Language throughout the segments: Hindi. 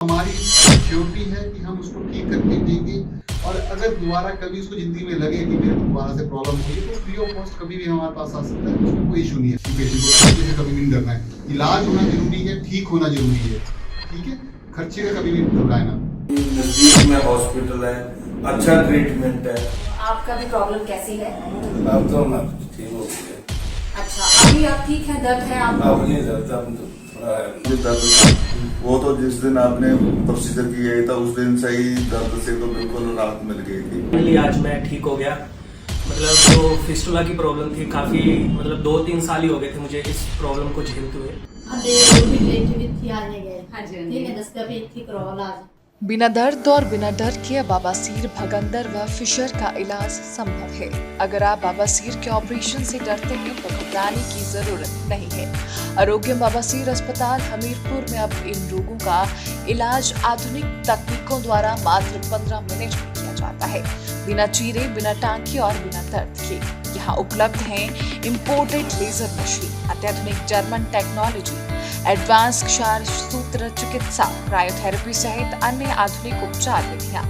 हमारी श्योरिटी है कि हम उसको ठीक करके देंगे। और अगर दोबारा कभी उसको जिंदगी में लगे कि मेरे को दोबारा से प्रॉब्लम हुई तो फ्री ऑफ कॉस्ट कभी भी हमारे पास आ सकता है, उसमें कोई इशू नहीं है। पेशेंट को खर्चे से कभी भी नहीं डरना है। इलाज होना जरूरी है, ठीक होना जरूरी है, ठीक है। खर्चे का कभी भी घबराना। नजदीक में हॉस्पिटल है, अच्छा ट्रीटमेंट है। आपका भी प्रॉब्लम कैसी है? अब तो मैं ठीक हो गया। अच्छा, अभी आप ठीक है? दर्द है आपको? अब नहीं दर्द, अब तो थोड़ा है। मुझे दर्द वो तो जिस दिन आपने प्रोसीजर किया था उस दिन से ही दर्द से तो बिल्कुल राहत मिल गई थी। फाइनली आज मैं ठीक हो गया। मतलब जो फिस्टुला की प्रॉब्लम थी, काफ़ी मतलब 2-3 साल ही हो गए थे मुझे इस प्रॉब्लम को झेलते हुए। हाँ जी, हाँ जी। ठीक है, दस कभी ठीक रहो आज। बिना दर्द और बिना डर के बवासीर, भगंदर व फिशर का इलाज संभव है। अगर आप बवासीर के ऑपरेशन से डरते हैं तो घबराने की जरूरत नहीं है। आरोग्य बवासीर अस्पताल हमीरपुर में अब इन रोगों का इलाज आधुनिक तकनीकों द्वारा मात्र 15 मिनट में किया जाता है, बिना चीरे, बिना टांके और बिना दर्द के। यहाँ उपलब्ध हैं इम्पोर्टेड लेजर मशीन, अत्याधुनिक जर्मन टेक्नोलॉजी, एडवांस क्षार सूत्र चिकित्सा, क्रायोथेरेपी सहित अन्य आधुनिक उपचार विधियां।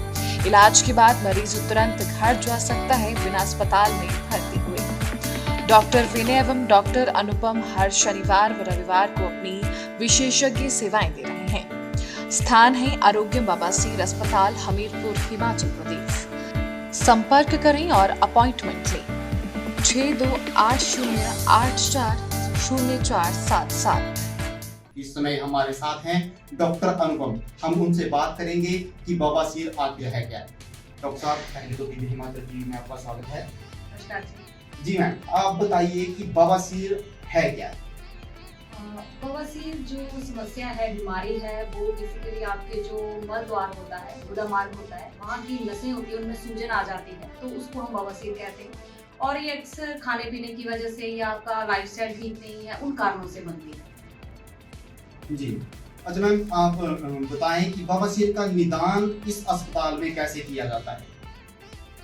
इलाज के बाद मरीज तुरंत घर जा सकता है बिना अस्पताल में भर्ती हुए। डॉक्टर विनय एवं डॉक्टर अनुपम हर शनिवार व रविवार को अपनी विशेषज्ञ सेवाएं दे रहे हैं। स्थान है आरोग्य बवासीर अस्पताल हमीरपुर, हिमाचल प्रदेश। संपर्क करें और अपॉइंटमेंट लें 6280840477। इस समय हमारे साथ हैं डॉक्टर अनुपम। हम उनसे बात करेंगे कि बवासीर आखिर है क्या। डॉक्टर साहब, पहले तो दिव्य हिमाचल टीवी में आपका स्वागत है। जी मैम, आप बताइए कि बवासीर है क्या। बवासीर जो समस्या है, बीमारी है, वो बेसिकली आपके जो मल द्वार होता है, गुदा मार्ग होता है, वहाँ की नसें होती है, उनमें सूजन आ जाती है, तो उसको हम बवासीर कहते हैं। और ये अक्सर खाने पीने की वजह से या आपका लाइफस्टाइल ठीक नहीं है, उन कारणों से बनती है। जी अच्छा मैम, आप बताएं कि बवासीर का निदान इस अस्पताल में कैसे किया जाता है।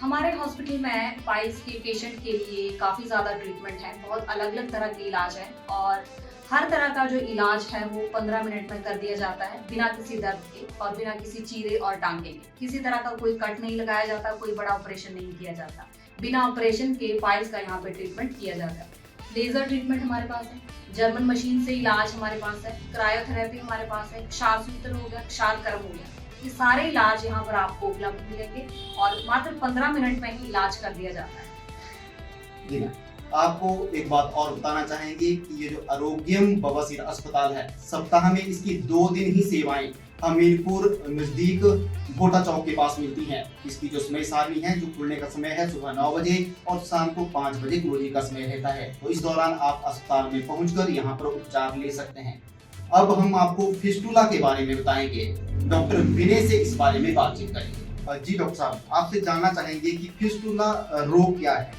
हमारे हॉस्पिटल में पाइल्स के पेशेंट के लिए काफ़ी ज़्यादा ट्रीटमेंट है, बहुत अलग अलग तरह के इलाज है और हर तरह का जो इलाज है वो 15 मिनट में कर दिया जाता है, बिना किसी दर्द के और बिना किसी चीरे और टांके के। किसी तरह का कोई कट नहीं लगाया जाता, कोई बड़ा ऑपरेशन नहीं किया जाता। बिना ऑपरेशन के पाइल्स का यहाँ पे ट्रीटमेंट किया जाता है। लेजर ट्रीटमेंट हमारे पास है, जर्मन मशीन से इलाज हमारे पास है, क्रायोथेरेपी हमारे पास है, क्षार सूत्र हो गया, क्षार कर्म हो गया। ये सारे इलाज यहाँ पर आपको उपलब्ध मिलेंगे और मात्र 15 मिनट में ही इलाज कर दिया जाता है। जी मैम, आपको एक बात और बताना चाहेंगे कि ये जो आरोग्यम बवासीर अस्पताल है, सप्ताह में इसकी 2 दिन ही सेवाएं हमीरपुर नजदीक भोटा चौक के पास मिलती हैं। इसकी जो समय सारणी है, जो खुलने का समय है सुबह 9 बजे और शाम को 5 बजे क्लोजिंग का समय रहता है। तो इस दौरान आप अस्पताल में पहुंचकर यहाँ पर उपचार ले सकते हैं। अब हम आपको फिस्टुला के बारे में बताएंगे। डॉक्टर विनय से इस बारे में बातचीत करेंगे। जी डॉक्टर साहब, आपसे जानना चाहेंगे कि फिस्टुला रोग क्या है।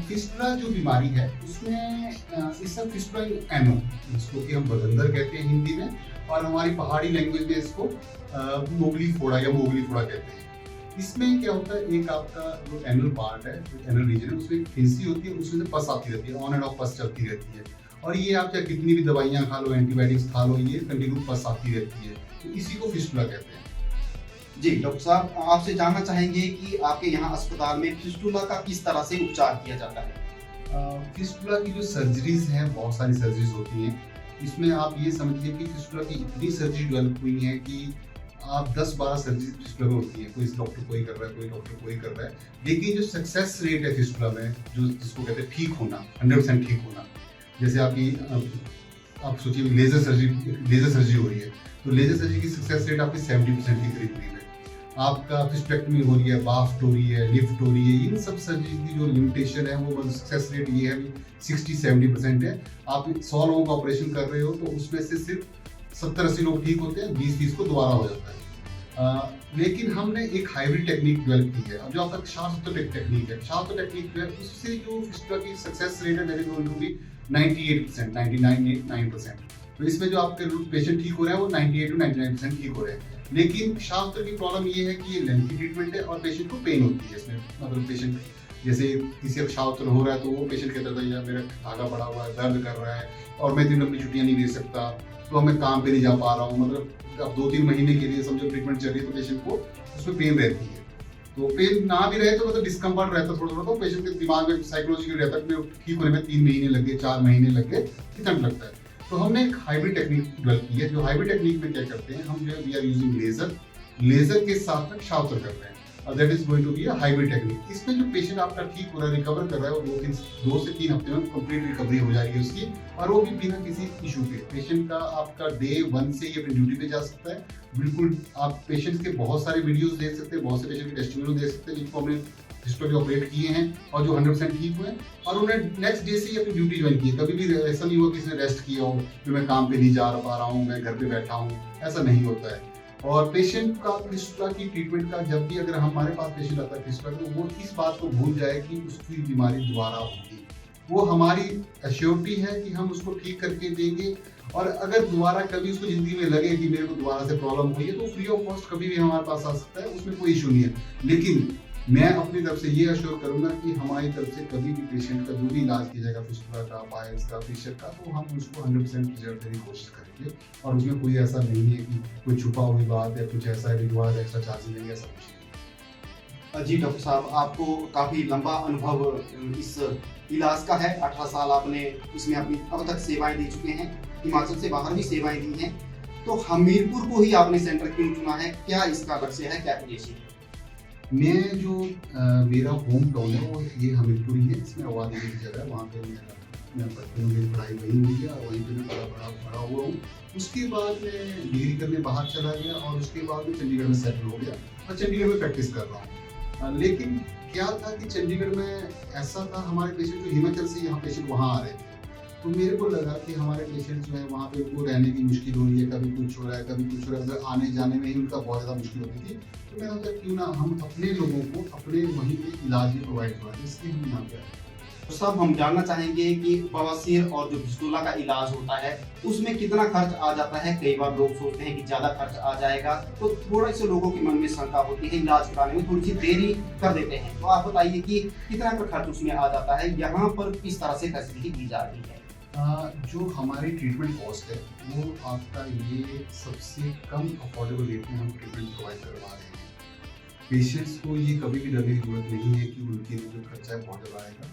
फिस्टुला जो बीमारी है उसमें इसका फिस्टुला एनो, जिसको कि हम बगंदर कहते हैं हिंदी में, और हमारी पहाड़ी लैंग्वेज में इसको मोगली फोड़ा या मोगली फोड़ा कहते हैं। इसमें क्या होता है, एक आपका जो एनल पार्ट है, एनल रीजन है, उसमें फिंसी होती है, उसमें से पस आती रहती है, ऑन एंड ऑफ पस चलती रहती है। और ये आप चाहे कितनी भी दवाइयाँ खा लो, एंटीबायोटिक्स खा लो, ये कंटिन्यू पस आती रहती है, तो इसी को फिस्टुला कहते हैं। जी डॉक्टर साहब, आपसे जानना चाहेंगे कि आपके यहाँ अस्पताल में फिस्टुला का किस तरह से उपचार किया जाता है। फिस्टुला की जो सर्जरीज हैं, बहुत सारी सर्जरीज होती हैं। इसमें आप ये समझिए कि फिस्टुला की इतनी सर्जरी डेवलप हुई है कि आप 10-12 सर्जरी फिस्टुला में होती है। कोई डॉक्टर कोई कर रहा है, कोई डॉक्टर कोई कर रहा है, लेकिन जो सक्सेस रेट है फिस्टुला में, जो जिसको कहते हैं ठीक होना, 100% ठीक होना, जैसे आपकी आप सोचिए लेजर सर्जरी हो रही है, तो लेजर सर्जरी की सक्सेस रेट आपकी 70% के करीब है। आपका फिस्टेक्टमी हो रही है, बाफ्ट हो रही है, लिफ्ट हो रही है, इन सब सर्जरी की जो लिमिटेशन है वो सक्सेस रेट ये है 60-70% है। आप 100 लोगों का ऑपरेशन कर रहे हो तो उसमें से सिर्फ 70-80 लोग ठीक होते हैं, 20-30 को दोबारा हो जाता है। लेकिन हमने एक हाइब्रिड टेक्निक डेवलप की है, जो आपका क्षार सूत्र टेक्निक है। क्षार सूत्र टेक्निक जो है उससे जो फिस्टुला की सक्सेस रेट है that is going to be 98%, 99.9%। तो इसमें जो आपके पेशेंट ठीक हो रहे हैं वो 98-99% ठीक हो रहे हैं। लेकिन क्षार सूत्र की प्रॉब्लम ये है कि ये लेंथी ट्रीटमेंट है और पेशेंट को पेन होती है इसमें। मतलब पेशेंट जैसे किसी का क्षार सूत्र हो रहा है तो वो पेशेंट कहता था यार मेरा धागा पड़ा हुआ है, दर्द कर रहा है और मैं इतनी लंबी छुट्टियाँ नहीं ले सकता, तो मैं काम पे नहीं जा पा रहा हूँ, मतलब अब 2-3 महीने के लिए समझो ट्रीटमेंट चल रही है तो पेशेंट को उसमें पेन रहती है। तो पेन ना भी रहे तो मतलब डिस्कम्फर्ट रहता है थोड़ा, तो पेशेंट के दिमाग में साइकोलॉजिकली रहता है कि ठीक होने में 3 महीने लग गए, 4 महीने लग गए, कितना लगता है। तो हमने एक हाइब्रिड टेक्निक डेवलप की है। जो हाइब्रिड टेक्निक में क्या करते हैं, हम जो है वी आर यूजिंग लेजर के साथ में शाउटर कर रहे हैं, और that is going to be a hybrid technique. इसमें जो पेशेंट आपका ठीक हो रहा है, रिकवर कर रहा है, वो 2 से 3 हफ्ते में कंप्लीट रिकवरी हो जाएगी उसकी, और वो भी बिना किसी इशू के। पेशेंट का आपका डे 1 से ही अपनी ड्यूटी पे जा सकता है। बिल्कुल आप पेशेंट्स के बहुत सारे वीडियोस देख सकते हैं, बहुत से पेशेंट के टेस्टिमोनियल देख सकते हैं जिनको हमने हिस्टोरी ऑपरेट किए हैं और जो 100% ठीक हुए, और उन्हें नेक्स्ट डे से ही अपनी ड्यूटी ज्वाइन की है। कभी भी ऐसा नहीं हुआ कि इसने रेस्ट किया हो कि मैं काम पे नहीं जा पा रहा हूँ, मैं घर पे बैठा हूँ, ऐसा नहीं होता है। और पेशेंट का फिस्टुला की ट्रीटमेंट का जब भी अगर हमारे पास पेशेंट आता है फिस्टुला, तो वो इस बात को भूल जाए कि उसकी बीमारी दोबारा होगी। वो हमारी एश्योरिटी है कि हम उसको ठीक करके देंगे, और अगर दोबारा कभी उसको जिंदगी में लगे कि मेरे को दोबारा से प्रॉब्लम हुई है तो फ्री ऑफ कॉस्ट कभी भी हमारे पास आ सकता है, उसमें कोई इशू नहीं है। लेकिन मैं अपनी तरफ से ये अश्योर करूंगा कि हमारी तरफ से कभी भी पेशेंट का जो भी इलाज किया जाएगा फिस्टुला का, पाइल्स का, फिशर का, तो हम उसको 100% रिजल्ट देने की कोशिश करेंगे, और उसमें कोई ऐसा नहीं है कि कोई छुपा हुई बात है, कुछ ऐसा है दोबारा एक्स्ट्रा चार्ज लेंगे, ऐसा कुछ नहीं। जी डॉक्टर साहब, आपको काफ़ी लंबा अनुभव इस इलाज का है। 18 साल आपने इसमें अपनी अब तक सेवाएं दे चुके हैं, हिमाचल से बाहर भी सेवाएं दी हैं। तो हमीरपुर को ही आपने सेंटर क्यों चुना है? क्या इसका लक्ष्य है, क्या उद्देश्य है? मैं जो मेरा होम टाउन है वो ये हमीरपुर ही है। इसमें आबादी की जगह है, वहाँ पे मैं बचपन में पढ़ाई वहीं हुई है और वहीं पे मैं बड़ा हुआ हूँ। उसके बाद मैं डिग्री करने बाहर चला गया, और उसके बाद मैं चंडीगढ़ में सेटल हो गया और चंडीगढ़ में प्रैक्टिस कर रहा हूँ। लेकिन क्या था कि चंडीगढ़ में ऐसा था, हमारे पेशेंट जो हिमाचल से यहाँ पेशेंट वहाँ आ रहे थे, तो मेरे को लगा कि हमारे पेशेंट जो है वहाँ पे उनको रहने की मुश्किल हो रही है, कभी कुछ हो रहा है, कभी कुछ हो रहा है, मतलब आने जाने में ही उनका बहुत ज़्यादा मुश्किल होती थी। तो मैंने सोचा क्यों ना हम अपने लोगों को अपने वहीं पे इलाज भी प्रोवाइड करवाएं, इसलिए हम यहाँ पे आए। तो साहब, हम जानना चाहेंगे कि बवासीर और जो फिस्टुला का इलाज होता है उसमें कितना खर्च आ जाता है? कई बार लोग सोचते हैं कि ज्यादा खर्च आ जाएगा, तो थोड़ा से लोगों के मन में शंका होती है, इलाज कराने में थोड़ी सी देरी कर देते हैं। तो आप बताइए कि कितना का खर्च उसमें आ जाता है, यहाँ पर किस तरह से फैसिलिटी दी जा रही है? जो हमारी ट्रीटमेंट कॉस्ट है वो आपका ये सबसे कम अफोर्डेबल रेट में हम ट्रीटमेंट प्रोवाइड करवा रहे हैं। पेशेंट्स को ये कभी भी डरने की जरूरत नहीं है कि उनके लिए जो खर्चा है बहुत ज़्यादा आएगा।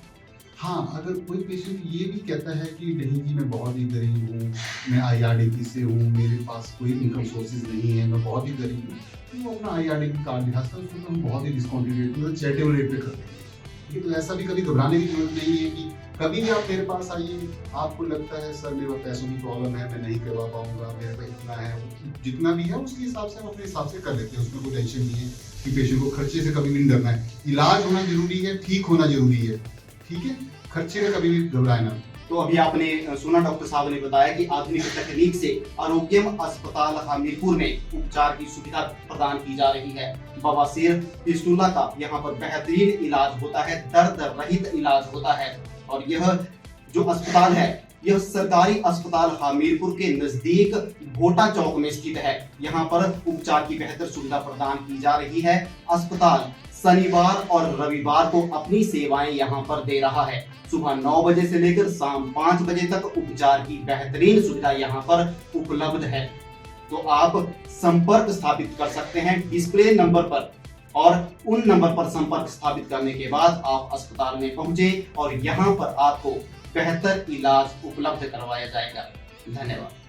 हाँ, अगर कोई पेशेंट ये भी कहता है कि नहीं जी मैं बहुत ही गरीब हूँ, मैं IRDP से हूँ, मेरे पास कोई इनकम सोर्सेज नहीं है, मैं बहुत ही गरीब हूँ, तो वो अपना IRDP कार्ड दिखा सकता है, उसको हम बहुत ही डिस्काउंटेड रेट में, चैरिटेबल रेट पे कर देंगे। ठीक है, तो ऐसा भी कभी घबराने की जरूरत नहीं है कि कभी भी आप मेरे पास आइए, आपको लगता है सर मेरे पास पैसों की प्रॉब्लम है, मैं नहीं करवा पाऊंगा, मेरे पास इतना है, जितना भी है उसके हिसाब से हम अपने हिसाब से कर लेते हैं। उसमें कोई टेंशन नहीं है कि पेशेंट को खर्चे से कभी भी नहीं डरना है। इलाज होना जरूरी है, ठीक होना जरूरी है, ठीक है, खर्चे में कभी भी घबराए ना। तो अभी आपने सुना डॉक्टर साहब ने बताया कि आधुनिक तकनीक से आरोग्यम अस्पताल हमीरपुर में उपचार की सुविधा प्रदान की जा रही है। बवासीर फिस्टुला का यहाँ पर बेहतरीन इलाज होता है, दर्द रहित इलाज होता है। और यह जो अस्पताल है यह सरकारी अस्पताल हमीरपुर के नजदीक भोटा चौक में स्थित है। यहाँ पर उपचार की बेहतर सुविधा प्रदान की जा रही है। अस्पताल शनिवार और रविवार को अपनी सेवाएं यहाँ पर दे रहा है। सुबह 9 बजे से लेकर शाम 5 बजे तक उपचार की बेहतरीन सुविधा यहाँ पर उपलब्ध है। तो आप संपर्क स्थापित कर सकते हैं डिस्प्ले नंबर पर, और उन नंबर पर संपर्क स्थापित करने के बाद आप अस्पताल में पहुंचे और यहाँ पर आपको बेहतर इलाज उपलब्ध करवाया जाएगा। धन्यवाद।